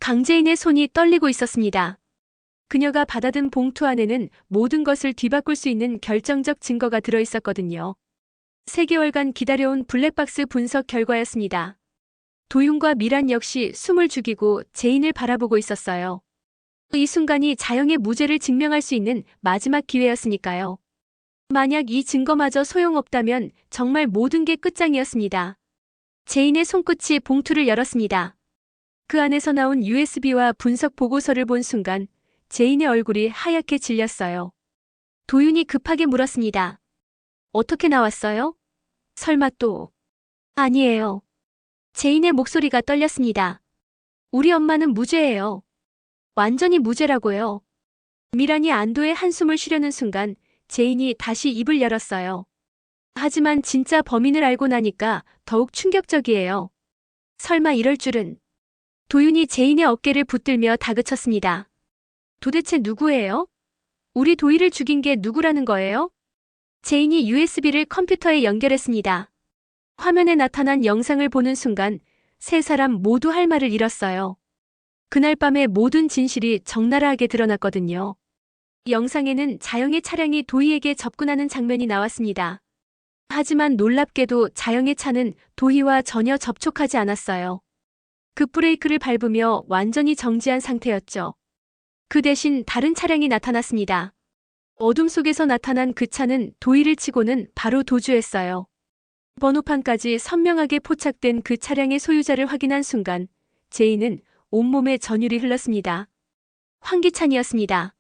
강재인의 손이 떨리고 있었습니다. 그녀가 받아든 봉투 안에는 모든 것을 뒤바꿀 수 있는 결정적 증거가 들어있었거든요. 3개월간 기다려온 블랙박스 분석 결과였습니다. 도윤과 미란 역시 숨을 죽이고 재인을 바라보고 있었어요. 이 순간이 자영의 무죄를 증명할 수 있는 마지막 기회였으니까요. 만약 이 증거마저 소용없다면 정말 모든 게 끝장이었습니다. 재인의 손끝이 봉투를 열었습니다. 그 안에서 나온 USB와 분석 보고서를 본 순간 재인의 얼굴이 하얗게 질렸어요. 도윤이 급하게 물었습니다. 어떻게 나왔어요? 설마 또... 아니에요. 재인의 목소리가 떨렸습니다. 우리 엄마는 무죄예요. 완전히 무죄라고요. 미란이 안도의 한숨을 쉬려는 순간 재인이 다시 입을 열었어요. 하지만 진짜 범인을 알고 나니까 더욱 충격적이에요. 설마 이럴 줄은. 도윤이 재인의 어깨를 붙들며 다그쳤습니다. 도대체 누구예요? 우리 도희를 죽인 게 누구라는 거예요? 재인이 USB를 컴퓨터에 연결했습니다. 화면에 나타난 영상을 보는 순간 3사람 모두 할 말을 잃었어요. 그날 밤의 모든 진실이 적나라하게 드러났거든요. 영상에는 자영의 차량이 도희에게 접근하는 장면이 나왔습니다. 하지만 놀랍게도 자영의 차는 도희와 전혀 접촉하지 않았어요. 급브레이크를 밟으며 완전히 정지한 상태였죠. 그 대신 다른 차량이 나타났습니다. 어둠 속에서 나타난 그 차는 도희를 치고는 바로 도주했어요. 번호판까지 선명하게 포착된 그 차량의 소유자를 확인한 순간 재인은 온몸에 전율이 흘렀습니다. 황기찬이었습니다.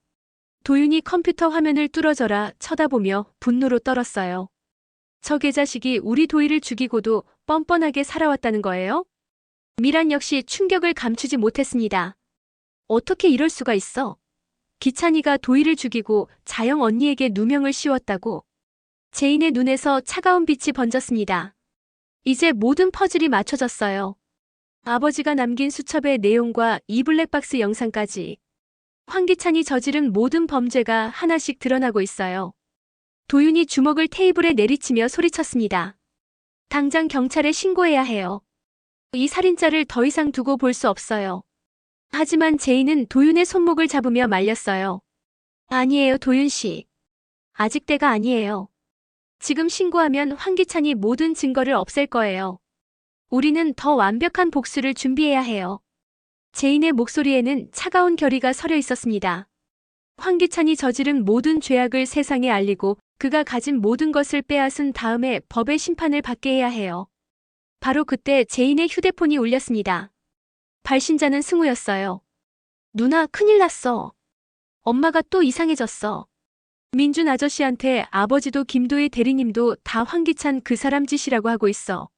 도윤이 컴퓨터 화면을 뚫어져라 쳐다보며 분노로 떨었어요. 저 개자식이 우리 도희를 죽이고도 뻔뻔하게 살아왔다는 거예요? 미란 역시 충격을 감추지 못했습니다. 어떻게 이럴 수가 있어? 기찬이가 도희를 죽이고 자영 언니에게 누명을 씌웠다고? 재인의 눈에서 차가운 빛이 번졌습니다. 이제 모든 퍼즐이 맞춰졌어요. 아버지가 남긴 수첩의 내용과 이 블랙박스 영상까지. 황기찬이 저지른 모든 범죄가 하나씩 드러나고 있어요. 도윤이 주먹을 테이블에 내리치며 소리쳤습니다. 당장 경찰에 신고해야 해요. 이 살인자를 더 이상 두고 볼 수 없어요. 하지만 재인은 도윤의 손목을 잡으며 말렸어요. 아니에요, 도윤 씨. 아직 때가 아니에요. 지금 신고하면 황기찬이 모든 증거를 없앨 거예요. 우리는 더 완벽한 복수를 준비해야 해요. 재인의 목소리에는 차가운 결의가 서려 있었습니다. 황기찬이 저지른 모든 죄악을 세상에 알리고 그가 가진 모든 것을 빼앗은 다음에 법의 심판을 받게 해야 해요. 바로 그때 재인의 휴대폰이 울렸습니다. 발신자는 승우였어요. 누나, 큰일 났어. 엄마가 또 이상해졌어. 민준 아저씨한테 아버지도 김도희 대리님도 다 황기찬 그 사람 짓이라고 하고 있어.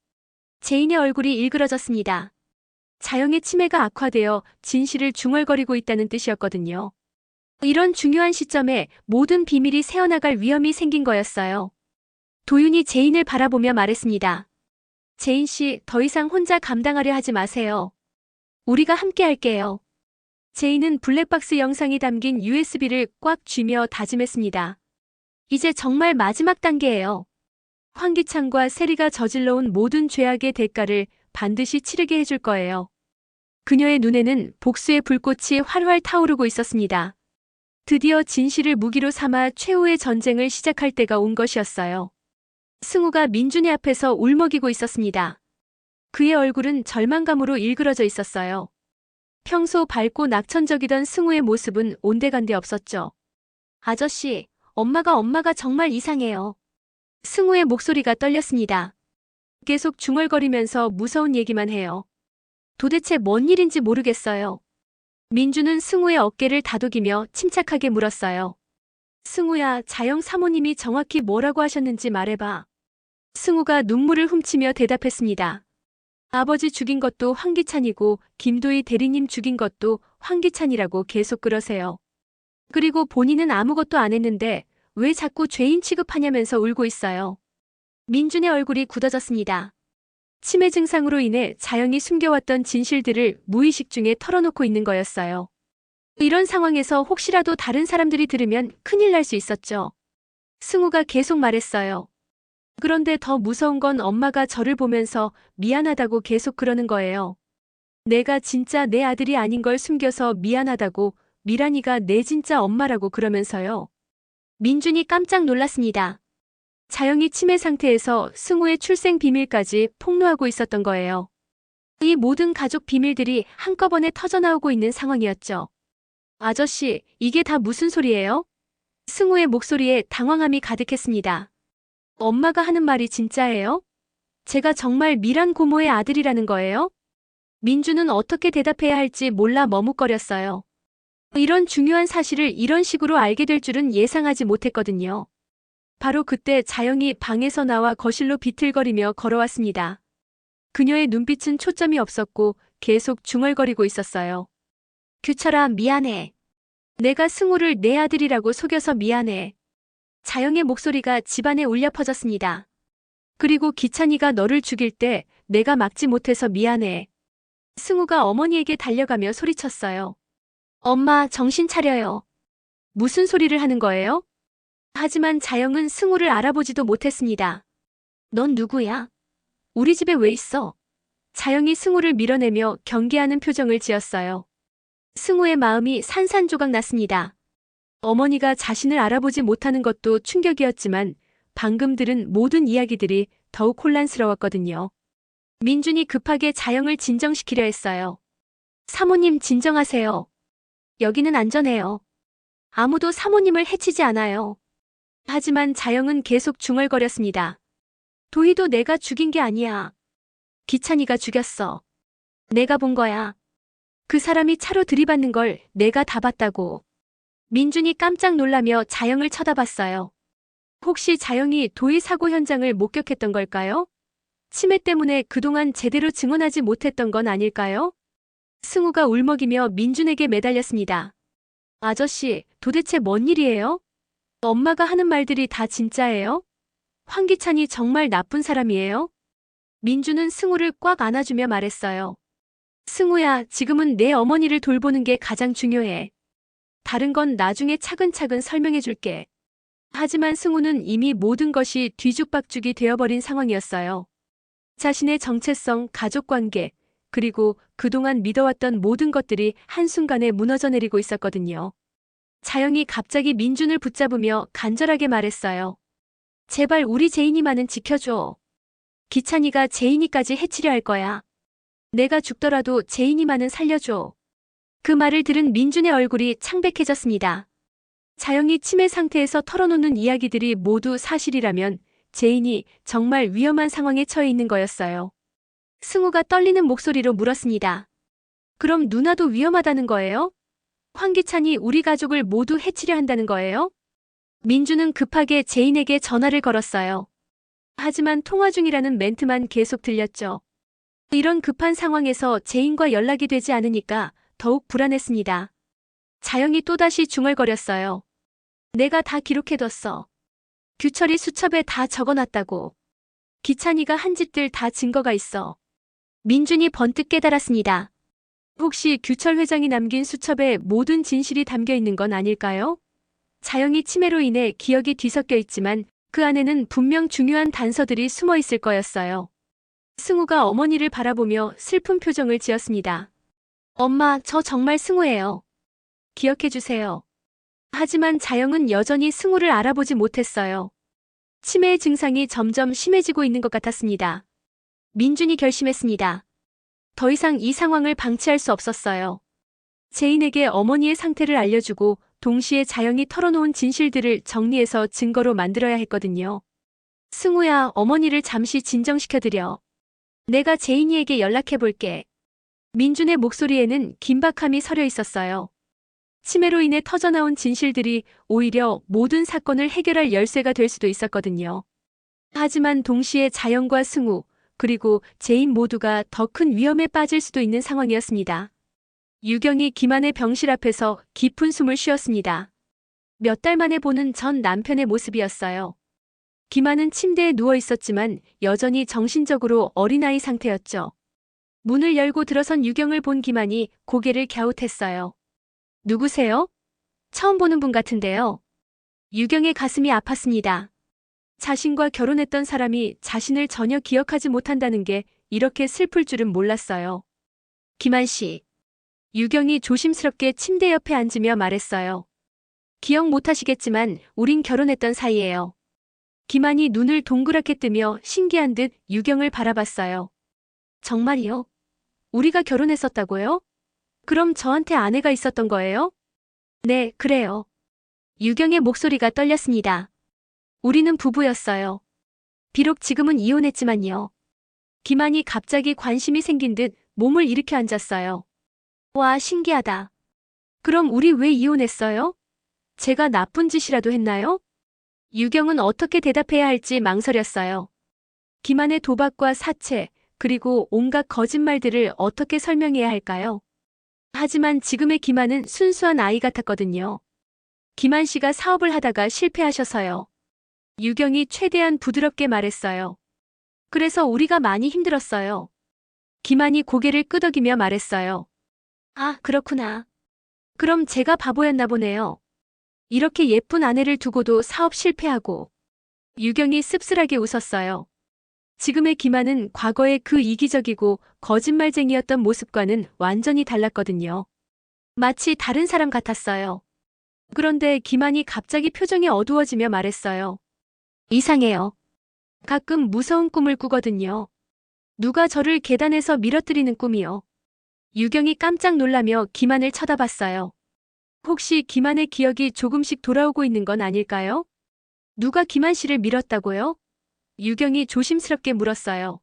재인의 얼굴이 일그러졌습니다. 자영의 치매가 악화되어 진실을 중얼거리고 있다는 뜻이었거든요. 이런 중요한 시점에 모든 비밀이 새어나갈 위험이 생긴 거였어요. 도윤이 재인을 바라보며 말했습니다. 재인 씨, 더 이상 혼자 감당하려 하지 마세요. 우리가 함께 할게요. 재인은 블랙박스 영상이 담긴 USB를 꽉 쥐며 다짐했습니다. 이제 정말 마지막 단계예요. 황기찬과 세리가 저질러온 모든 죄악의 대가를 반드시 치르게 해줄 거예요. 그녀의 눈에는 복수의 불꽃이 활활 타오르고 있었습니다. 드디어 진실을 무기로 삼아 최후의 전쟁을 시작할 때가 온 것이었어요. 승우가 민준의 앞에서 울먹이고 있었습니다. 그의 얼굴은 절망감으로 일그러져 있었어요. 평소 밝고 낙천적이던 승우의 모습은 온데간데 없었죠. 아저씨, 엄마가 정말 이상해요. 승우의 목소리가 떨렸습니다. 계속 중얼거리면서 무서운 얘기만 해요. 도대체 뭔 일인지 모르겠어요. 민주는 승우의 어깨를 다독이며 침착하게 물었어요. 승우야, 자영 사모님이 정확히 뭐라고 하셨는지 말해봐. 승우가 눈물을 훔치며 대답했습니다. 아버지 죽인 것도 황기찬이고 김도희 대리님 죽인 것도 황기찬이라고 계속 그러세요. 그리고 본인은 아무것도 안 했는데 왜 자꾸 죄인 취급하냐면서 울고 있어요. 민준의 얼굴이 굳어졌습니다. 치매 증상으로 인해 자영이 숨겨왔던 진실들을 무의식 중에 털어놓고 있는 거였어요. 이런 상황에서 혹시라도 다른 사람들이 들으면 큰일 날 수 있었죠. 승우가 계속 말했어요. 그런데 더 무서운 건 엄마가 저를 보면서 미안하다고 계속 그러는 거예요. 내가 진짜 내 아들이 아닌 걸 숨겨서 미안하다고 미란이가 내 진짜 엄마라고 그러면서요. 민준이 깜짝 놀랐습니다. 자영이 치매 상태에서 승우의 출생 비밀까지 폭로하고 있었던 거예요. 이 모든 가족 비밀들이 한꺼번에 터져나오고 있는 상황이었죠. 아저씨, 이게 다 무슨 소리예요? 승우의 목소리에 당황함이 가득했습니다. 엄마가 하는 말이 진짜예요? 제가 정말 미란 고모의 아들이라는 거예요? 민주는 어떻게 대답해야 할지 몰라 머뭇거렸어요. 이런 중요한 사실을 이런 식으로 알게 될 줄은 예상하지 못했거든요. 바로 그때 자영이 방에서 나와 거실로 비틀거리며 걸어왔습니다. 그녀의 눈빛은 초점이 없었고 계속 중얼거리고 있었어요. 규철아, 미안해. 내가 승우를 내 아들이라고 속여서 미안해. 자영의 목소리가 집안에 울려 퍼졌습니다. 그리고 기찬이가 너를 죽일 때 내가 막지 못해서 미안해. 승우가 어머니에게 달려가며 소리쳤어요. 엄마, 정신 차려요. 무슨 소리를 하는 거예요? 하지만 자영은 승우를 알아보지도 못했습니다. 넌 누구야? 우리 집에 왜 있어? 자영이 승우를 밀어내며 경계하는 표정을 지었어요. 승우의 마음이 산산조각 났습니다. 어머니가 자신을 알아보지 못하는 것도 충격이었지만 방금 들은 모든 이야기들이 더욱 혼란스러웠거든요. 민준이 급하게 자영을 진정시키려 했어요. 사모님, 진정하세요. 여기는 안전해요. 아무도 사모님을 해치지 않아요. 하지만 자영은 계속 중얼거렸습니다. 도희도 내가 죽인 게 아니야. 기찬이가 죽였어. 내가 본 거야. 그 사람이 차로 들이받는 걸 내가 다 봤다고. 민준이 깜짝 놀라며 자영을 쳐다봤어요. 혹시 자영이 도희 사고 현장을 목격했던 걸까요? 치매 때문에 그동안 제대로 증언하지 못했던 건 아닐까요? 승우가 울먹이며 민준에게 매달렸습니다. 아저씨, 도대체 뭔 일이에요? 엄마가 하는 말들이 다 진짜예요? 황기찬이 정말 나쁜 사람이에요? 민준은 승우를 꽉 안아주며 말했어요. 승우야, 지금은 내 어머니를 돌보는 게 가장 중요해. 다른 건 나중에 차근차근 설명해 줄게. 하지만 승우는 이미 모든 것이 뒤죽박죽이 되어버린 상황이었어요. 자신의 정체성, 가족관계, 그리고 그동안 믿어왔던 모든 것들이 한순간에 무너져 내리고 있었거든요. 자영이 갑자기 민준을 붙잡으며 간절하게 말했어요. 제발 우리 제인이만은 지켜줘. 기찬이가 제인이까지 해치려 할 거야. 내가 죽더라도 제인이만은 살려줘. 그 말을 들은 민준의 얼굴이 창백해졌습니다. 자영이 치매 상태에서 털어놓는 이야기들이 모두 사실이라면 제인이 정말 위험한 상황에 처해 있는 거였어요. 승우가 떨리는 목소리로 물었습니다. 그럼 누나도 위험하다는 거예요? 황기찬이 우리 가족을 모두 해치려 한다는 거예요? 민주는 급하게 제인에게 전화를 걸었어요. 하지만 통화 중이라는 멘트만 계속 들렸죠. 이런 급한 상황에서 제인과 연락이 되지 않으니까 더욱 불안했습니다. 자영이 또다시 중얼거렸어요. 내가 다 기록해뒀어. 규철이 수첩에 다 적어놨다고. 기찬이가 한 짓들 다 증거가 있어. 민준이 번뜩 깨달았습니다. 혹시 규철 회장이 남긴 수첩에 모든 진실이 담겨 있는 건 아닐까요? 자영이 치매로 인해 기억이 뒤섞여 있지만 그 안에는 분명 중요한 단서들이 숨어 있을 거였어요. 승우가 어머니를 바라보며 슬픈 표정을 지었습니다. 엄마, 저 정말 승우예요. 기억해주세요. 하지만 자영은 여전히 승우를 알아보지 못했어요. 치매의 증상이 점점 심해지고 있는 것 같았습니다. 민준이 결심했습니다. 더 이상 이 상황을 방치할 수 없었어요. 제인에게 어머니의 상태를 알려주고 동시에 자영이 털어놓은 진실들을 정리해서 증거로 만들어야 했거든요. 승우야, 어머니를 잠시 진정시켜드려. 내가 제인이에게 연락해볼게. 민준의 목소리에는 긴박함이 서려 있었어요. 치매로 인해 터져나온 진실들이 오히려 모든 사건을 해결할 열쇠가 될 수도 있었거든요. 하지만 동시에 자영과 승우, 그리고 제인 모두가 더 큰 위험에 빠질 수도 있는 상황이었습니다. 유경이 김한의 병실 앞에서 깊은 숨을 쉬었습니다. 몇 달 만에 보는 전 남편의 모습이었어요. 김한은 침대에 누워 있었지만 여전히 정신적으로 어린아이 상태였죠. 문을 열고 들어선 유경을 본 김한이 고개를 갸웃했어요. 누구세요? 처음 보는 분 같은데요. 유경의 가슴이 아팠습니다. 자신과 결혼했던 사람이 자신을 전혀 기억하지 못한다는 게 이렇게 슬플 줄은 몰랐어요. 김한 씨. 유경이 조심스럽게 침대 옆에 앉으며 말했어요. 기억 못하시겠지만 우린 결혼했던 사이예요. 김한이 눈을 동그랗게 뜨며 신기한 듯 유경을 바라봤어요. 정말이요? 우리가 결혼했었다고요? 그럼 저한테 아내가 있었던 거예요? 네, 그래요. 유경의 목소리가 떨렸습니다. 우리는 부부였어요. 비록 지금은 이혼했지만요. 김한이 갑자기 관심이 생긴 듯 몸을 일으켜 앉았어요. 와, 신기하다. 그럼 우리 왜 이혼했어요? 제가 나쁜 짓이라도 했나요? 유경은 어떻게 대답해야 할지 망설였어요. 김한의 도박과 사채, 그리고 온갖 거짓말들을 어떻게 설명해야 할까요? 하지만 지금의 김한은 순수한 아이 같았거든요. 김한 씨가 사업을 하다가 실패하셔서요. 유경이 최대한 부드럽게 말했어요. 그래서 우리가 많이 힘들었어요. 김한이 고개를 끄덕이며 말했어요. 아, 그렇구나. 그럼 제가 바보였나 보네요. 이렇게 예쁜 아내를 두고도 사업 실패하고. 유경이 씁쓸하게 웃었어요. 지금의 김한은 과거의 그 이기적이고 거짓말쟁이였던 모습과는 완전히 달랐거든요. 마치 다른 사람 같았어요. 그런데 김한이 갑자기 표정이 어두워지며 말했어요. 이상해요. 가끔 무서운 꿈을 꾸거든요. 누가 저를 계단에서 밀어뜨리는 꿈이요. 유경이 깜짝 놀라며 김한을 쳐다봤어요. 혹시 김한의 기억이 조금씩 돌아오고 있는 건 아닐까요? 누가 김한 씨를 밀었다고요? 유경이 조심스럽게 물었어요.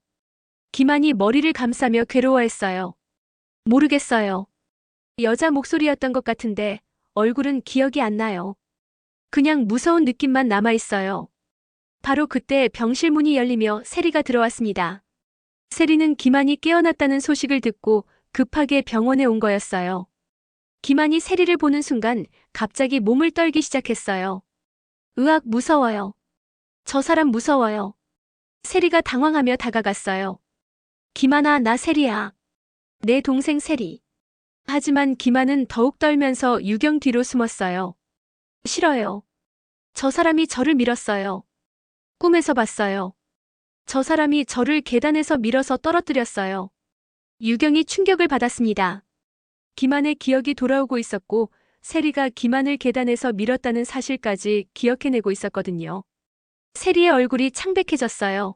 김한이 머리를 감싸며 괴로워했어요. 모르겠어요. 여자 목소리였던 것 같은데 얼굴은 기억이 안 나요. 그냥 무서운 느낌만 남아있어요. 바로 그때 병실 문이 열리며 세리가 들어왔습니다. 세리는 김한이 깨어났다는 소식을 듣고 급하게 병원에 온 거였어요. 김한이 세리를 보는 순간 갑자기 몸을 떨기 시작했어요. 으악, 무서워요. 저 사람 무서워요. 세리가 당황하며 다가갔어요. 김한아, 나 세리야. 내 동생 세리. 하지만 김한은 더욱 떨면서 유경 뒤로 숨었어요. 싫어요. 저 사람이 저를 밀었어요. 꿈에서 봤어요. 저 사람이 저를 계단에서 밀어서 떨어뜨렸어요. 유경이 충격을 받았습니다. 김한의 기억이 돌아오고 있었고 세리가 김한을 계단에서 밀었다는 사실까지 기억해내고 있었거든요. 세리의 얼굴이 창백해졌어요.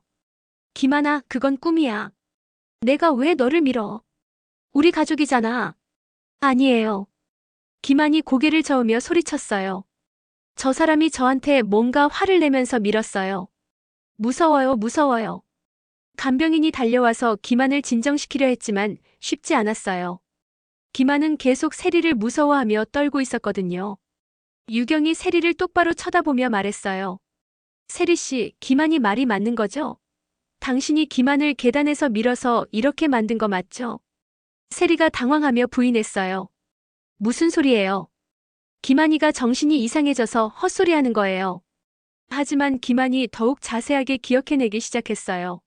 김한아, 그건 꿈이야. 내가 왜 너를 밀어? 우리 가족이잖아. 아니에요. 김한이 고개를 저으며 소리쳤어요. 저 사람이 저한테 뭔가 화를 내면서 밀었어요. 무서워요, 무서워요. 간병인이 달려와서 김한을 진정시키려 했지만 쉽지 않았어요. 김한은 계속 세리를 무서워하며 떨고 있었거든요. 유경이 세리를 똑바로 쳐다보며 말했어요. 세리 씨, 김한이 말이 맞는 거죠? 당신이 김한을 계단에서 밀어서 이렇게 만든 거 맞죠? 세리가 당황하며 부인했어요. 무슨 소리예요? 김한이가 정신이 이상해져서 헛소리하는 거예요. 하지만 김한이 더욱 자세하게 기억해내기 시작했어요.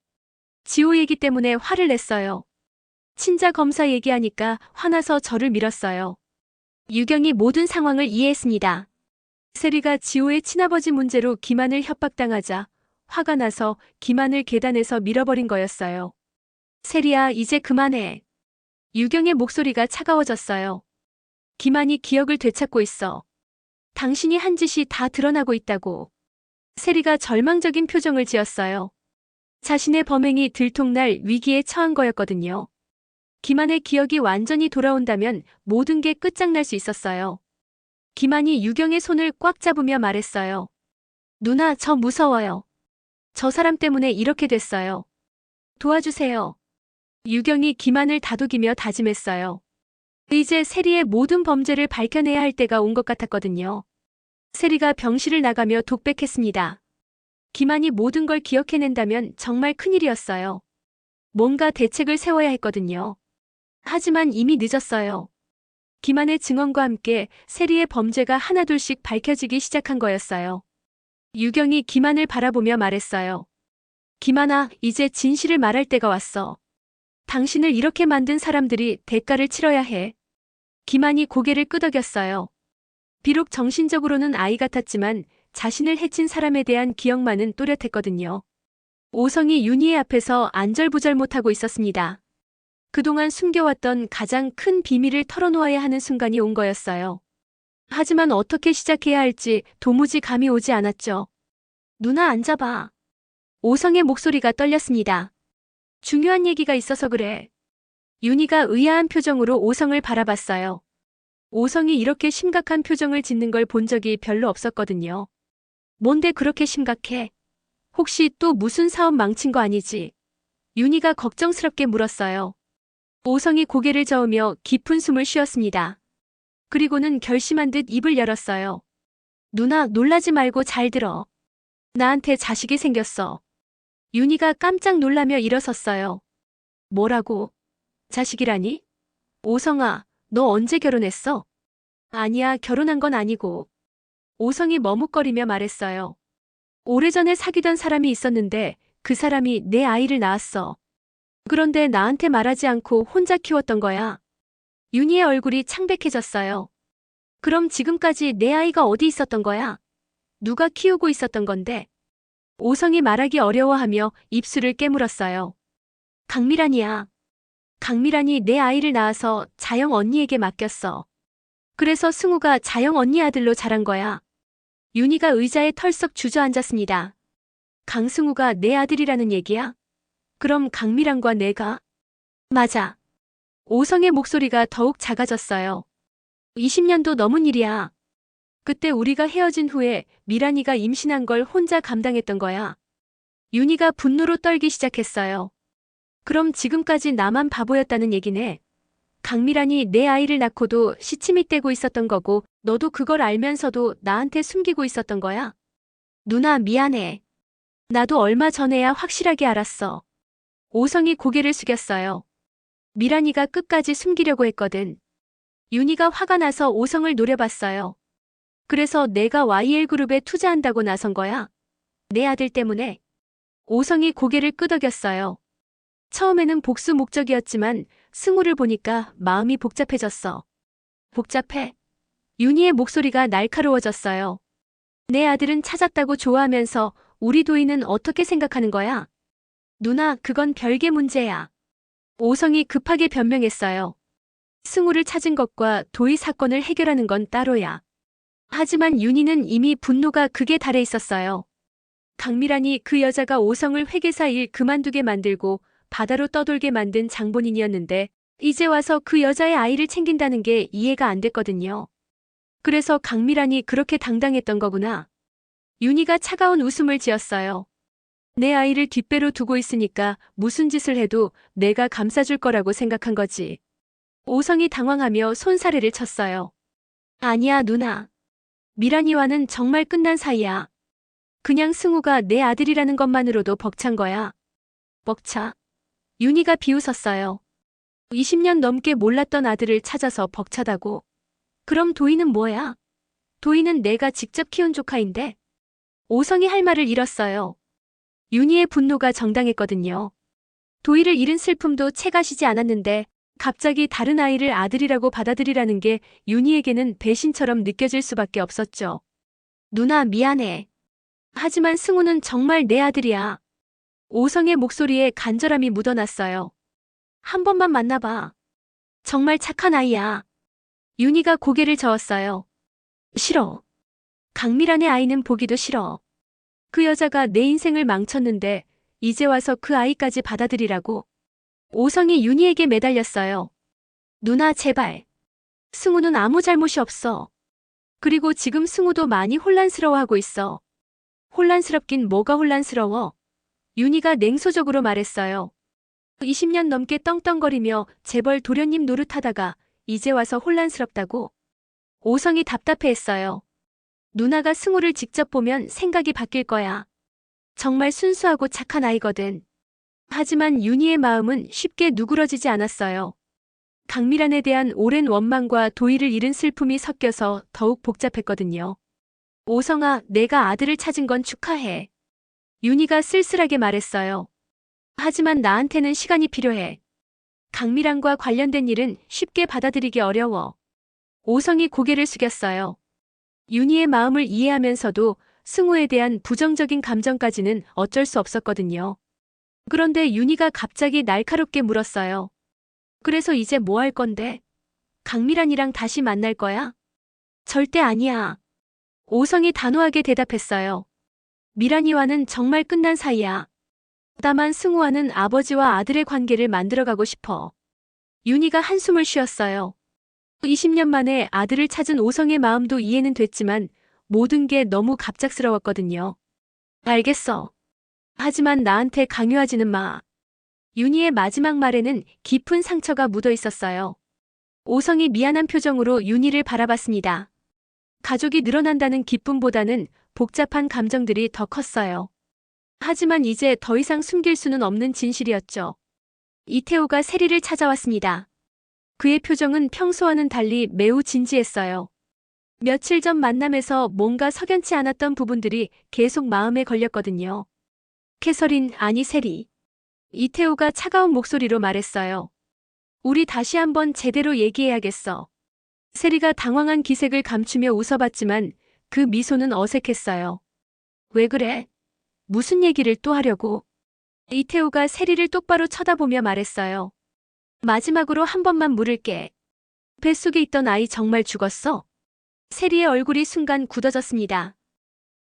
지호 얘기 때문에 화를 냈어요. 친자 검사 얘기하니까 화나서 저를 밀었어요. 유경이 모든 상황을 이해했습니다. 세리가 지호의 친아버지 문제로 김한을 협박당하자 화가 나서 김한을 계단에서 밀어버린 거였어요. 세리야, 이제 그만해. 유경의 목소리가 차가워졌어요. 김한이 기억을 되찾고 있어. 당신이 한 짓이 다 드러나고 있다고. 세리가 절망적인 표정을 지었어요. 자신의 범행이 들통날 위기에 처한 거였거든요. 김한의 기억이 완전히 돌아온다면 모든 게 끝장날 수 있었어요. 김한이 유경의 손을 꽉 잡으며 말했어요. 누나, 저 무서워요. 저 사람 때문에 이렇게 됐어요. 도와주세요. 유경이 김한을 다독이며 다짐했어요. 이제 세리의 모든 범죄를 밝혀내야 할 때가 온 것 같았거든요. 세리가 병실을 나가며 독백했습니다. 김한이 모든 걸 기억해낸다면 정말 큰일이었어요. 뭔가 대책을 세워야 했거든요. 하지만 이미 늦었어요. 김한의 증언과 함께 세리의 범죄가 하나둘씩 밝혀지기 시작한 거였어요. 유경이 김한을 바라보며 말했어요. 김한아, 이제 진실을 말할 때가 왔어. 당신을 이렇게 만든 사람들이 대가를 치러야 해. 김한이 고개를 끄덕였어요. 비록 정신적으로는 아이 같았지만 자신을 해친 사람에 대한 기억만은 또렷했거든요. 오성이 윤희의 앞에서 안절부절 못하고 있었습니다. 그동안 숨겨왔던 가장 큰 비밀을 털어놓아야 하는 순간이 온 거였어요. 하지만 어떻게 시작해야 할지 도무지 감이 오지 않았죠. 누나 앉아봐. 오성의 목소리가 떨렸습니다. 중요한 얘기가 있어서 그래. 윤희가 의아한 표정으로 오성을 바라봤어요. 오성이 이렇게 심각한 표정을 짓는 걸 본 적이 별로 없었거든요. 뭔데 그렇게 심각해? 혹시 또 무슨 사업 망친 거 아니지? 윤희가 걱정스럽게 물었어요. 오성이 고개를 저으며 깊은 숨을 쉬었습니다. 그리고는 결심한 듯 입을 열었어요. 누나, 놀라지 말고 잘 들어. 나한테 자식이 생겼어. 윤희가 깜짝 놀라며 일어섰어요. 뭐라고? 자식이라니? 오성아, 너 언제 결혼했어? 아니야, 결혼한 건 아니고. 오성이 머뭇거리며 말했어요. 오래전에 사귀던 사람이 있었는데 그 사람이 내 아이를 낳았어. 그런데 나한테 말하지 않고 혼자 키웠던 거야. 윤희의 얼굴이 창백해졌어요. 그럼 지금까지 내 아이가 어디 있었던 거야? 누가 키우고 있었던 건데? 오성이 말하기 어려워하며 입술을 깨물었어요. 강미란이야. 강미란이 내 아이를 낳아서 자영 언니에게 맡겼어. 그래서 승우가 자영 언니 아들로 자란 거야. 윤희가 의자에 털썩 주저앉았습니다. 강승우가 내 아들이라는 얘기야? 그럼 강미란과 내가? 맞아. 오성의 목소리가 더욱 작아졌어요. 20년도 넘은 일이야. 그때 우리가 헤어진 후에 미란이가 임신한 걸 혼자 감당했던 거야. 윤희가 분노로 떨기 시작했어요. 그럼 지금까지 나만 바보였다는 얘기네. 강미란이 내 아이를 낳고도 시치미 떼고 있었던 거고 너도 그걸 알면서도 나한테 숨기고 있었던 거야. 누나 미안해. 나도 얼마 전에야 확실하게 알았어. 오성이 고개를 숙였어요. 미란이가 끝까지 숨기려고 했거든. 윤희가 화가 나서 오성을 노려봤어요. 그래서 내가 YL그룹에 투자한다고 나선 거야. 내 아들 때문에. 오성이 고개를 끄덕였어요. 처음에는 복수 목적이었지만 승우를 보니까 마음이 복잡해졌어. 복잡해? 윤희의 목소리가 날카로워졌어요. 내 아들은 찾았다고 좋아하면서 우리 도희는 어떻게 생각하는 거야? 누나, 그건 별개 문제야. 오성이 급하게 변명했어요. 승우를 찾은 것과 도희 사건을 해결하는 건 따로야. 하지만 윤희는 이미 분노가 극에 달해 있었어요. 강미란이 그 여자가 오성을 회계사 일 그만두게 만들고 바다로 떠돌게 만든 장본인이었는데 이제 와서 그 여자의 아이를 챙긴다는 게 이해가 안 됐거든요. 그래서 강미란이 그렇게 당당했던 거구나. 윤희가 차가운 웃음을 지었어요. 내 아이를 뒷배로 두고 있으니까 무슨 짓을 해도 내가 감싸줄 거라고 생각한 거지. 오성이 당황하며 손사래를 쳤어요. 아니야, 누나. 미란이와는 정말 끝난 사이야. 그냥 승우가 내 아들이라는 것만으로도 벅찬 거야. 벅차? 윤희가 비웃었어요. 20년 넘게 몰랐던 아들을 찾아서 벅차다고. 그럼 도희는 뭐야? 도희는 내가 직접 키운 조카인데. 오성이 할 말을 잃었어요. 윤희의 분노가 정당했거든요. 도희를 잃은 슬픔도 채가시지 않았는데 갑자기 다른 아이를 아들이라고 받아들이라는 게 윤희에게는 배신처럼 느껴질 수밖에 없었죠. 누나 미안해. 하지만 승우는 정말 내 아들이야. 오성의 목소리에 간절함이 묻어났어요. 한 번만 만나봐. 정말 착한 아이야. 윤희가 고개를 저었어요. 싫어. 강미란의 아이는 보기도 싫어. 그 여자가 내 인생을 망쳤는데 이제 와서 그 아이까지 받아들이라고. 오성이 윤희에게 매달렸어요. 누나 제발. 승우는 아무 잘못이 없어. 그리고 지금 승우도 많이 혼란스러워하고 있어. 혼란스럽긴 뭐가 혼란스러워. 윤희가 냉소적으로 말했어요. 20년 넘게 떵떵거리며 재벌 도련님 노릇하다가 이제 와서 혼란스럽다고. 오성이 답답해했어요. 누나가 승우를 직접 보면 생각이 바뀔 거야. 정말 순수하고 착한 아이거든. 하지만 윤희의 마음은 쉽게 누그러지지 않았어요. 강미란에 대한 오랜 원망과 도희를 잃은 슬픔이 섞여서 더욱 복잡했거든요. 오성아, 내가 아들을 찾은 건 축하해. 윤희가 쓸쓸하게 말했어요. 하지만 나한테는 시간이 필요해. 강미란과 관련된 일은 쉽게 받아들이기 어려워. 오성이 고개를 숙였어요. 윤희의 마음을 이해하면서도 승우에 대한 부정적인 감정까지는 어쩔 수 없었거든요. 그런데 윤희가 갑자기 날카롭게 물었어요. 그래서 이제 뭐 할 건데? 강미란이랑 다시 만날 거야? 절대 아니야. 오성이 단호하게 대답했어요. 미란이와는 정말 끝난 사이야. 다만 승우와는 아버지와 아들의 관계를 만들어가고 싶어. 윤희가 한숨을 쉬었어요. 20년 만에 아들을 찾은 오성의 마음도 이해는 됐지만 모든 게 너무 갑작스러웠거든요. 알겠어. 하지만 나한테 강요하지는 마. 윤희의 마지막 말에는 깊은 상처가 묻어 있었어요. 오성이 미안한 표정으로 윤희를 바라봤습니다. 가족이 늘어난다는 기쁨보다는 복잡한 감정들이 더 컸어요. 하지만 이제 더 이상 숨길 수는 없는 진실이었죠. 이태호가 세리를 찾아왔습니다. 그의 표정은 평소와는 달리 매우 진지했어요. 며칠 전 만남에서 뭔가 석연치 않았던 부분들이 계속 마음에 걸렸거든요. 캐서린, 아니 세리. 이태호가 차가운 목소리로 말했어요. 우리 다시 한번 제대로 얘기해야겠어. 세리가 당황한 기색을 감추며 웃어봤지만 그 미소는 어색했어요. 왜 그래? 무슨 얘기를 또 하려고? 이태호가 세리를 똑바로 쳐다보며 말했어요. 마지막으로 한 번만 물을게. 뱃속에 있던 아이 정말 죽었어? 세리의 얼굴이 순간 굳어졌습니다.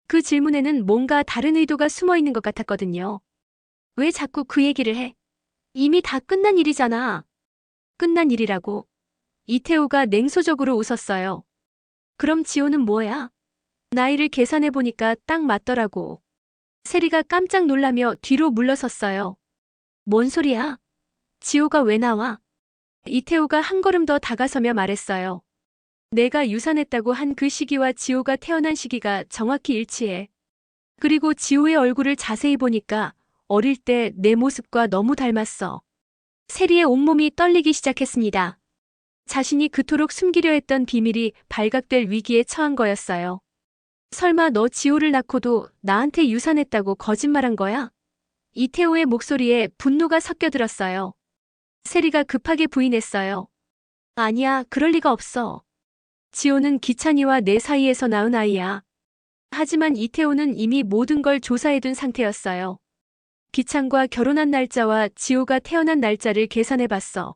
그 질문에는 뭔가 다른 의도가 숨어 있는 것 같았거든요. 왜 자꾸 그 얘기를 해? 이미 다 끝난 일이잖아. 끝난 일이라고. 이태호가 냉소적으로 웃었어요. 그럼 지호는 뭐야? 나이를 계산해보니까 딱 맞더라고. 세리가 깜짝 놀라며 뒤로 물러섰어요. 뭔 소리야? 지호가 왜 나와? 이태호가 한 걸음 더 다가서며 말했어요. 내가 유산했다고 한 그 시기와 지호가 태어난 시기가 정확히 일치해. 그리고 지호의 얼굴을 자세히 보니까 어릴 때 내 모습과 너무 닮았어. 세리의 온몸이 떨리기 시작했습니다. 자신이 그토록 숨기려 했던 비밀이 발각될 위기에 처한 거였어요. 설마 너 지호를 낳고도 나한테 유산했다고 거짓말한 거야? 이태호의 목소리에 분노가 섞여들었어요. 세리가 급하게 부인했어요. 아니야, 그럴 리가 없어. 지호는 기찬이와 내 사이에서 낳은 아이야. 하지만 이태호는 이미 모든 걸 조사해둔 상태였어요. 기찬과 결혼한 날짜와 지호가 태어난 날짜를 계산해봤어.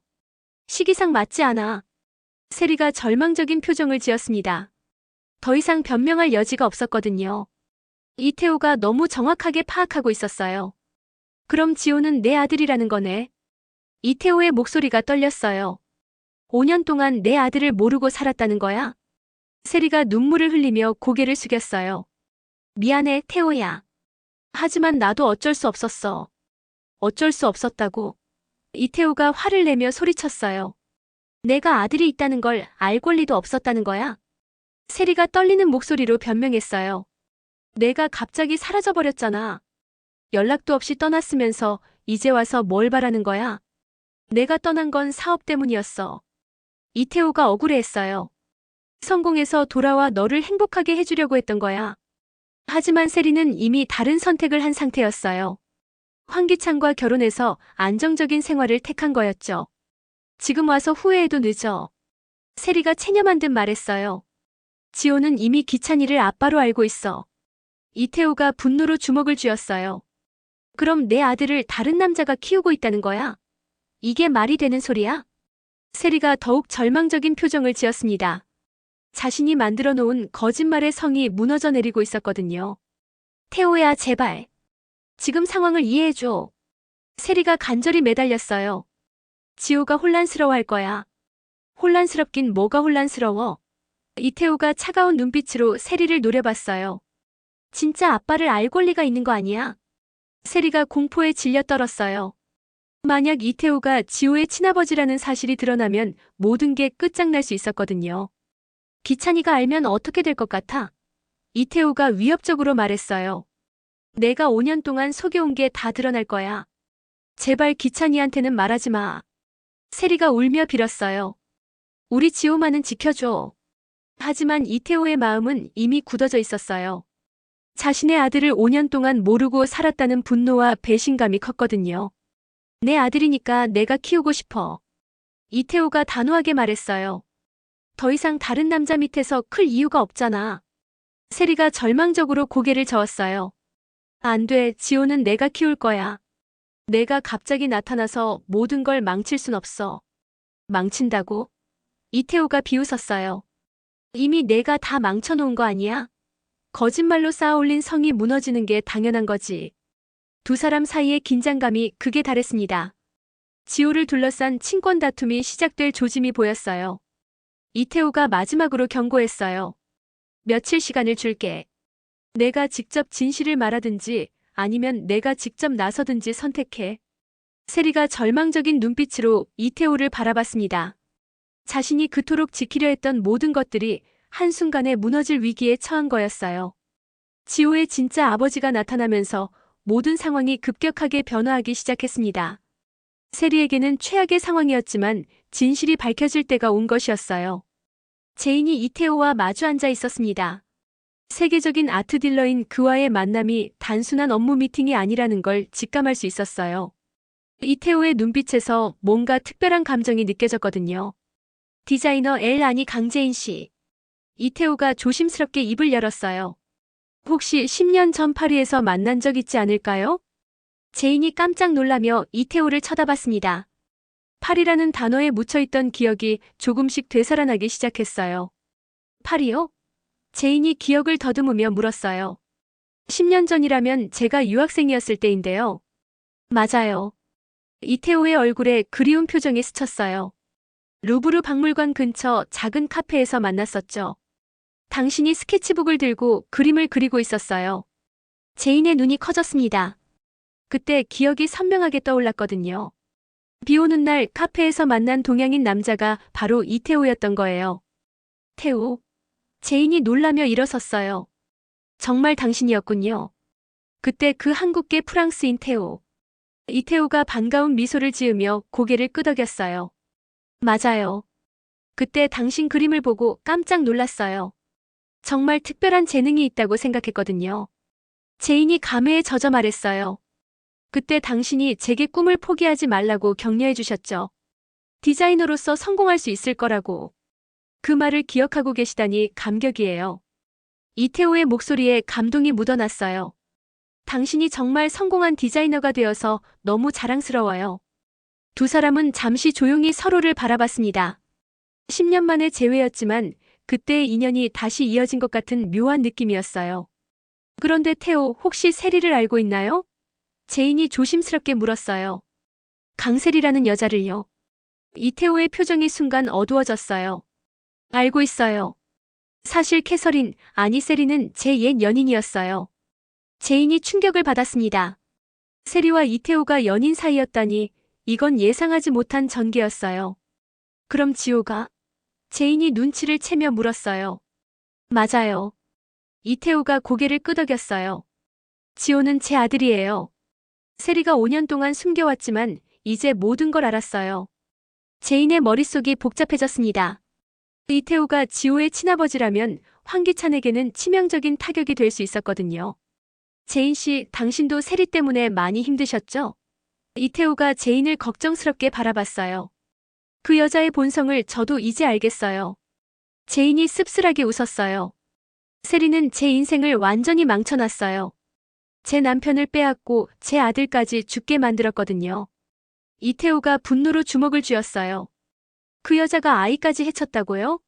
시기상 맞지 않아. 세리가 절망적인 표정을 지었습니다. 더 이상 변명할 여지가 없었거든요. 이태호가 너무 정확하게 파악하고 있었어요. 그럼 지호는 내 아들이라는 거네. 이태호의 목소리가 떨렸어요. 5년 동안 내 아들을 모르고 살았다는 거야? 세리가 눈물을 흘리며 고개를 숙였어요. 미안해, 태호야. 하지만 나도 어쩔 수 없었어. 어쩔 수 없었다고. 이태호가 화를 내며 소리쳤어요. 내가 아들이 있다는 걸 알 권리도 없었다는 거야? 세리가 떨리는 목소리로 변명했어요. 내가 갑자기 사라져버렸잖아. 연락도 없이 떠났으면서 이제 와서 뭘 바라는 거야? 내가 떠난 건 사업 때문이었어. 이태호가 억울해했어요. 성공해서 돌아와 너를 행복하게 해주려고 했던 거야. 하지만 세리는 이미 다른 선택을 한 상태였어요. 황기찬과 결혼해서 안정적인 생활을 택한 거였죠. 지금 와서 후회해도 늦어. 세리가 체념한 듯 말했어요. 지호는 이미 기찬이를 아빠로 알고 있어. 이태호가 분노로 주먹을 쥐었어요. 그럼 내 아들을 다른 남자가 키우고 있다는 거야? 이게 말이 되는 소리야? 세리가 더욱 절망적인 표정을 지었습니다. 자신이 만들어 놓은 거짓말의 성이 무너져 내리고 있었거든요. 태호야, 제발. 지금 상황을 이해해줘. 세리가 간절히 매달렸어요. 지호가 혼란스러워할 거야. 혼란스럽긴 뭐가 혼란스러워. 이태호가 차가운 눈빛으로 세리를 노려봤어요. 진짜 아빠를 알 권리가 있는 거 아니야? 세리가 공포에 질려 떨었어요. 만약 이태호가 지호의 친아버지라는 사실이 드러나면 모든 게 끝장날 수 있었거든요. 기찬이가 알면 어떻게 될 것 같아? 이태호가 위협적으로 말했어요. 내가 5년 동안 속여온 게 다 드러날 거야. 제발 기찬이한테는 말하지 마. 세리가 울며 빌었어요. 우리 지호만은 지켜줘. 하지만 이태호의 마음은 이미 굳어져 있었어요. 자신의 아들을 5년 동안 모르고 살았다는 분노와 배신감이 컸거든요. 내 아들이니까 내가 키우고 싶어. 이태호가 단호하게 말했어요. 더 이상 다른 남자 밑에서 클 이유가 없잖아. 세리가 절망적으로 고개를 저었어요. 안 돼, 지호는 내가 키울 거야. 내가 갑자기 나타나서 모든 걸 망칠 순 없어. 망친다고? 이태호가 비웃었어요. 이미 내가 다 망쳐놓은 거 아니야? 거짓말로 쌓아올린 성이 무너지는 게 당연한 거지. 두 사람 사이의 긴장감이 극에 달했습니다. 지호를 둘러싼 친권 다툼이 시작될 조짐이 보였어요. 이태호가 마지막으로 경고했어요. 며칠 시간을 줄게. 내가 직접 진실을 말하든지 아니면 내가 직접 나서든지 선택해. 세리가 절망적인 눈빛으로 이태호를 바라봤습니다. 자신이 그토록 지키려 했던 모든 것들이 한순간에 무너질 위기에 처한 거였어요. 지호의 진짜 아버지가 나타나면서 모든 상황이 급격하게 변화하기 시작했습니다. 세리에게는 최악의 상황이었지만 진실이 밝혀질 때가 온 것이었어요. 제인이 이태호와 마주 앉아 있었습니다. 세계적인 아트 딜러인 그와의 만남이 단순한 업무 미팅이 아니라는 걸 직감할 수 있었어요. 이태호의 눈빛에서 뭔가 특별한 감정이 느껴졌거든요. 디자이너 엘아니 강재인 씨. 이태호가 조심스럽게 입을 열었어요. 혹시 10년 전 파리에서 만난 적 있지 않을까요? 제인이 깜짝 놀라며 이태호를 쳐다봤습니다. 파리라는 단어에 묻혀있던 기억이 조금씩 되살아나기 시작했어요. 파리요? 제인이 기억을 더듬으며 물었어요. 10년 전이라면 제가 유학생이었을 때인데요. 맞아요. 이태호의 얼굴에 그리운 표정이 스쳤어요. 루브르 박물관 근처 작은 카페에서 만났었죠. 당신이 스케치북을 들고 그림을 그리고 있었어요. 제인의 눈이 커졌습니다. 그때 기억이 선명하게 떠올랐거든요. 비 오는 날 카페에서 만난 동양인 남자가 바로 이태호였던 거예요. 태호. 제인이 놀라며 일어섰어요. 정말 당신이었군요. 그때 그 한국계 프랑스인 태호. 이태호가 반가운 미소를 지으며 고개를 끄덕였어요. 맞아요. 그때 당신 그림을 보고 깜짝 놀랐어요. 정말 특별한 재능이 있다고 생각했거든요. 제인이 감회에 젖어 말했어요. 그때 당신이 제게 꿈을 포기하지 말라고 격려해 주셨죠. 디자이너로서 성공할 수 있을 거라고. 그 말을 기억하고 계시다니 감격이에요. 이태호의 목소리에 감동이 묻어났어요. 당신이 정말 성공한 디자이너가 되어서 너무 자랑스러워요. 두 사람은 잠시 조용히 서로를 바라봤습니다. 10년 만의 재회였지만 그때의 인연이 다시 이어진 것 같은 묘한 느낌이었어요. 그런데 태호, 혹시 세리를 알고 있나요? 제인이 조심스럽게 물었어요. 강세리라는 여자를요. 이태호의 표정이 순간 어두워졌어요. 알고 있어요. 사실 캐서린, 아니 세리는 제 옛 연인이었어요. 제인이 충격을 받았습니다. 세리와 이태호가 연인 사이였다니 이건 예상하지 못한 전개였어요. 그럼 지호가? 제인이 눈치를 채며 물었어요. 맞아요. 이태호가 고개를 끄덕였어요. 지호는 제 아들이에요. 세리가 5년 동안 숨겨왔지만 이제 모든 걸 알았어요. 제인의 머릿속이 복잡해졌습니다. 이태호가 지호의 친아버지라면 황기찬에게는 치명적인 타격이 될 수 있었거든요. 제인 씨, 당신도 세리 때문에 많이 힘드셨죠? 이태호가 제인을 걱정스럽게 바라봤어요. 그 여자의 본성을 저도 이제 알겠어요. 제인이 씁쓸하게 웃었어요. 세리는 제 인생을 완전히 망쳐놨어요. 제 남편을 빼앗고 제 아들까지 죽게 만들었거든요. 이태호가 분노로 주먹을 쥐었어요. 그 여자가 아이까지 해쳤다고요?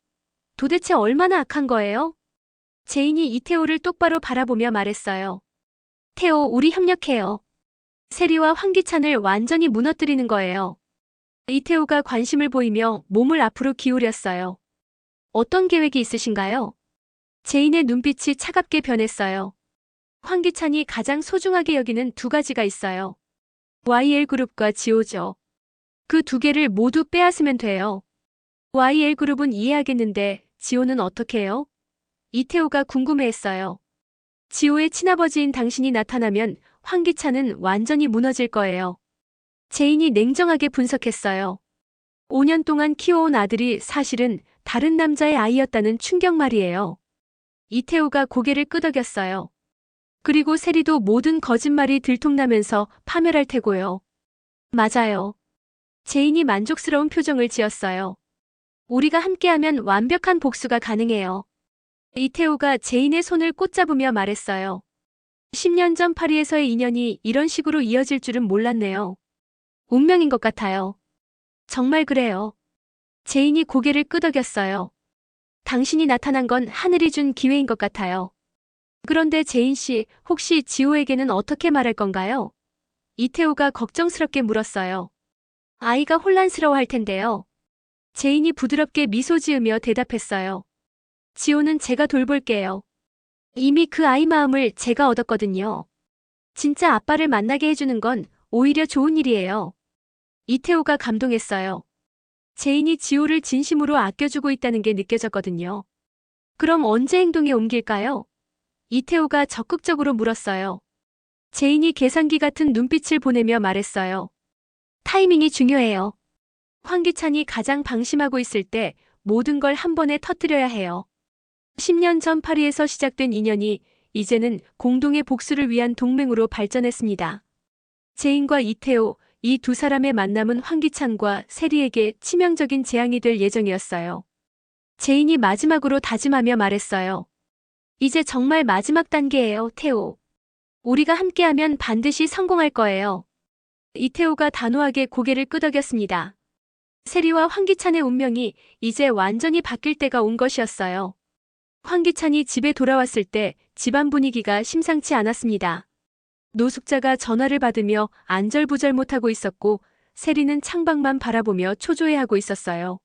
도대체 얼마나 악한 거예요? 제인이 이태호를 똑바로 바라보며 말했어요. 태호, 우리 협력해요. 세리와 황기찬을 완전히 무너뜨리는 거예요. 이태호가 관심을 보이며 몸을 앞으로 기울였어요. 어떤 계획이 있으신가요? 제인의 눈빛이 차갑게 변했어요. 황기찬이 가장 소중하게 여기는 두 가지가 있어요. YL그룹과 지오죠. 그 두 개를 모두 빼앗으면 돼요. YL그룹은 이해하겠는데 지오는 어떻게 해요? 이태호가 궁금해했어요. 지호의 친아버지인 당신이 나타나면 황기찬은 완전히 무너질 거예요. 제인이 냉정하게 분석했어요. 5년 동안 키워온 아들이 사실은 다른 남자의 아이였다는 충격 말이에요. 이태호가 고개를 끄덕였어요. 그리고 세리도 모든 거짓말이 들통나면서 파멸할 테고요. 맞아요. 제인이 만족스러운 표정을 지었어요. 우리가 함께하면 완벽한 복수가 가능해요. 이태호가 제인의 손을 꽂잡으며 말했어요. 10년 전 파리에서의 인연이 이런 식으로 이어질 줄은 몰랐네요. 운명인 것 같아요. 정말 그래요. 제인이 고개를 끄덕였어요. 당신이 나타난 건 하늘이 준 기회인 것 같아요. 그런데 제인 씨, 혹시 지호에게는 어떻게 말할 건가요? 이태호가 걱정스럽게 물었어요. 아이가 혼란스러워할 텐데요. 제인이 부드럽게 미소 지으며 대답했어요. 지호는 제가 돌볼게요. 이미 그 아이 마음을 제가 얻었거든요. 진짜 아빠를 만나게 해주는 건 오히려 좋은 일이에요. 이태호가 감동했어요. 제인이 지호를 진심으로 아껴주고 있다는 게 느껴졌거든요. 그럼 언제 행동에 옮길까요? 이태호가 적극적으로 물었어요. 제인이 계산기 같은 눈빛을 보내며 말했어요. 타이밍이 중요해요. 황기찬이 가장 방심하고 있을 때 모든 걸 한 번에 터뜨려야 해요. 10년 전 파리에서 시작된 인연이 이제는 공동의 복수를 위한 동맹으로 발전했습니다. 제인과 이태호, 이 두 사람의 만남은 황기찬과 세리에게 치명적인 재앙이 될 예정이었어요. 제인이 마지막으로 다짐하며 말했어요. 이제 정말 마지막 단계예요, 태호. 우리가 함께하면 반드시 성공할 거예요. 이태호가 단호하게 고개를 끄덕였습니다. 세리와 황기찬의 운명이 이제 완전히 바뀔 때가 온 것이었어요. 황기찬이 집에 돌아왔을 때 집안 분위기가 심상치 않았습니다. 노숙자가 전화를 받으며 안절부절 못하고 있었고 세리는 창밖만 바라보며 초조해하고 있었어요.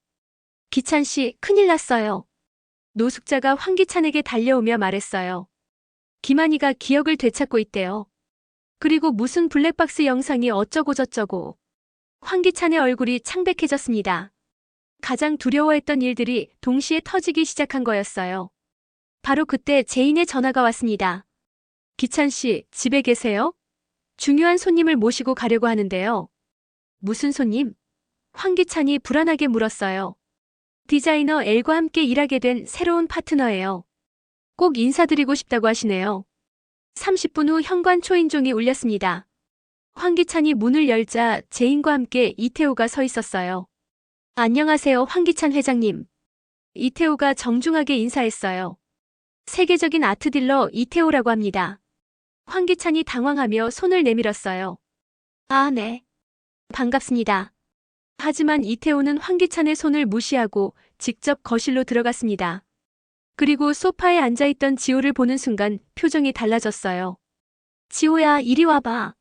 기찬 씨, 큰일 났어요. 노숙자가 황기찬에게 달려오며 말했어요. 김한희가 기억을 되찾고 있대요. 그리고 무슨 블랙박스 영상이 어쩌고저쩌고. 황기찬의 얼굴이 창백해졌습니다. 가장 두려워했던 일들이 동시에 터지기 시작한 거였어요. 바로 그때 제인의 전화가 왔습니다. 기찬 씨, 집에 계세요? 중요한 손님을 모시고 가려고 하는데요. 무슨 손님? 황기찬이 불안하게 물었어요. 디자이너 엘과 함께 일하게 된 새로운 파트너예요. 꼭 인사드리고 싶다고 하시네요. 30분 후 현관 초인종이 울렸습니다. 황기찬이 문을 열자 제인과 함께 이태호가 서 있었어요. 안녕하세요, 황기찬 회장님. 이태호가 정중하게 인사했어요. 세계적인 아트 딜러 이태호라고 합니다. 황기찬이 당황하며 손을 내밀었어요. 아, 네. 반갑습니다. 하지만 이태호는 황기찬의 손을 무시하고 직접 거실로 들어갔습니다. 그리고 소파에 앉아있던 지호를 보는 순간 표정이 달라졌어요. 지호야, 이리 와봐.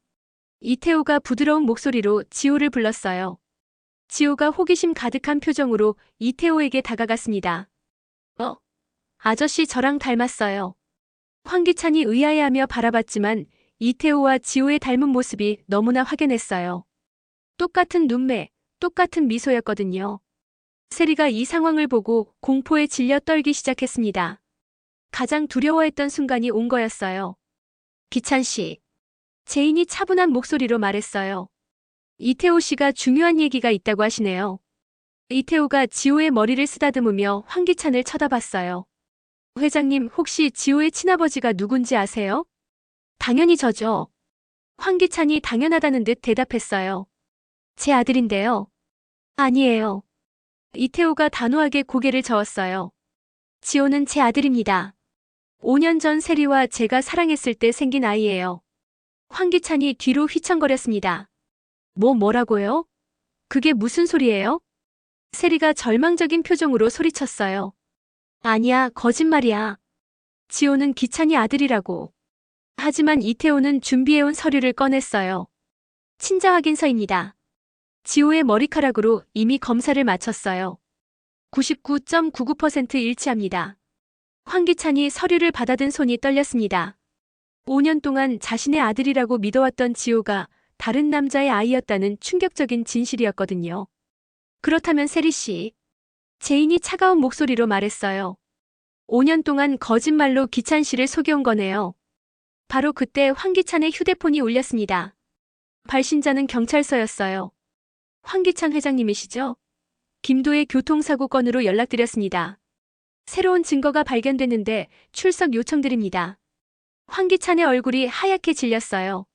이태호가 부드러운 목소리로 지호를 불렀어요. 지호가 호기심 가득한 표정으로 이태호에게 다가갔습니다. 아저씨 저랑 닮았어요. 황기찬이 의아해하며 바라봤지만 이태호와 지호의 닮은 모습이 너무나 확연했어요. 똑같은 눈매, 똑같은 미소였거든요. 세리가 이 상황을 보고 공포에 질려 떨기 시작했습니다. 가장 두려워했던 순간이 온 거였어요. 기찬 씨. 제인이 차분한 목소리로 말했어요. 이태호 씨가 중요한 얘기가 있다고 하시네요. 이태호가 지호의 머리를 쓰다듬으며 황기찬을 쳐다봤어요. 회장님, 혹시 지호의 친아버지가 누군지 아세요? 당연히 저죠. 황기찬이 당연하다는 듯 대답했어요. 제 아들인데요. 아니에요. 이태호가 단호하게 고개를 저었어요. 지호는 제 아들입니다. 5년 전 세리와 제가 사랑했을 때 생긴 아이예요. 황기찬이 뒤로 휘청거렸습니다. 뭐라고요? 그게 무슨 소리예요? 세리가 절망적인 표정으로 소리쳤어요. 아니야, 거짓말이야. 지호는 기찬이 아들이라고. 하지만 이태호는 준비해온 서류를 꺼냈어요. 친자 확인서입니다. 지호의 머리카락으로 이미 검사를 마쳤어요. 99.99% 일치합니다. 황기찬이 서류를 받아든 손이 떨렸습니다. 5년 동안 자신의 아들이라고 믿어왔던 지호가 다른 남자의 아이였다는 충격적인 진실이었거든요. 그렇다면 세리 씨. 제인이 차가운 목소리로 말했어요. 5년 동안 거짓말로 기찬 씨를 속여온 거네요. 바로 그때 황기찬의 휴대폰이 울렸습니다. 발신자는 경찰서였어요. 황기찬 회장님이시죠? 김도의 교통사고 건으로 연락드렸습니다. 새로운 증거가 발견됐는데 출석 요청드립니다. 황기찬의 얼굴이 하얗게 질렸어요.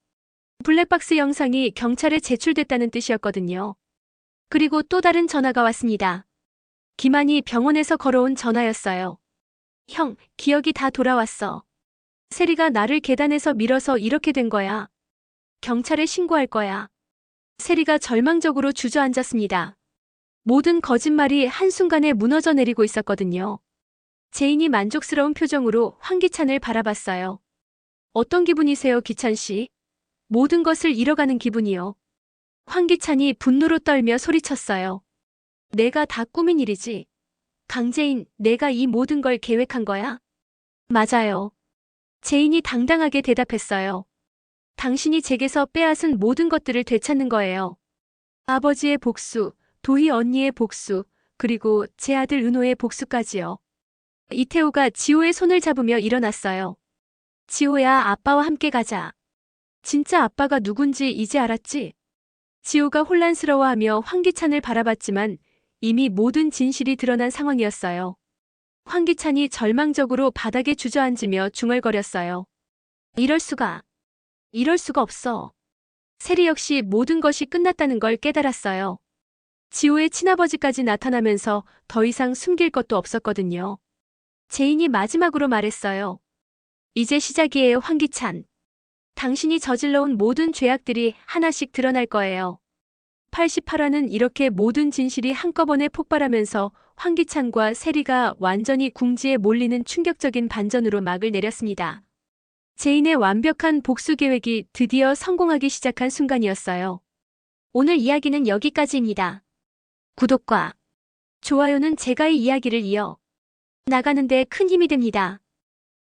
블랙박스 영상이 경찰에 제출됐다는 뜻이었거든요. 그리고 또 다른 전화가 왔습니다. 김한희 병원에서 걸어온 전화였어요. 형, 기억이 다 돌아왔어. 세리가 나를 계단에서 밀어서 이렇게 된 거야. 경찰에 신고할 거야. 세리가 절망적으로 주저앉았습니다. 모든 거짓말이 한순간에 무너져 내리고 있었거든요. 제인이 만족스러운 표정으로 황기찬을 바라봤어요. 어떤 기분이세요, 기찬 씨? 모든 것을 잃어가는 기분이요. 황기찬이 분노로 떨며 소리쳤어요. 내가 다 꾸민 일이지. 강재인, 내가 이 모든 걸 계획한 거야? 맞아요. 제인이 당당하게 대답했어요. 당신이 제게서 빼앗은 모든 것들을 되찾는 거예요. 아버지의 복수, 도희 언니의 복수, 그리고 제 아들 은호의 복수까지요. 이태호가 지호의 손을 잡으며 일어났어요. 지호야, 아빠와 함께 가자. 진짜 아빠가 누군지 이제 알았지? 지호가 혼란스러워하며 황기찬을 바라봤지만 이미 모든 진실이 드러난 상황이었어요. 황기찬이 절망적으로 바닥에 주저앉으며 중얼거렸어요. 이럴 수가. 이럴 수가 없어. 세리 역시 모든 것이 끝났다는 걸 깨달았어요. 지호의 친아버지까지 나타나면서 더 이상 숨길 것도 없었거든요. 제인이 마지막으로 말했어요. 이제 시작이에요, 황기찬. 당신이 저질러온 모든 죄악들이 하나씩 드러날 거예요. 88화는 이렇게 모든 진실이 한꺼번에 폭발하면서 황기찬과 세리가 완전히 궁지에 몰리는 충격적인 반전으로 막을 내렸습니다. 제인의 완벽한 복수 계획이 드디어 성공하기 시작한 순간이었어요. 오늘 이야기는 여기까지입니다. 구독과 좋아요는 제가 이 이야기를 이어 나가는 데 큰 힘이 됩니다.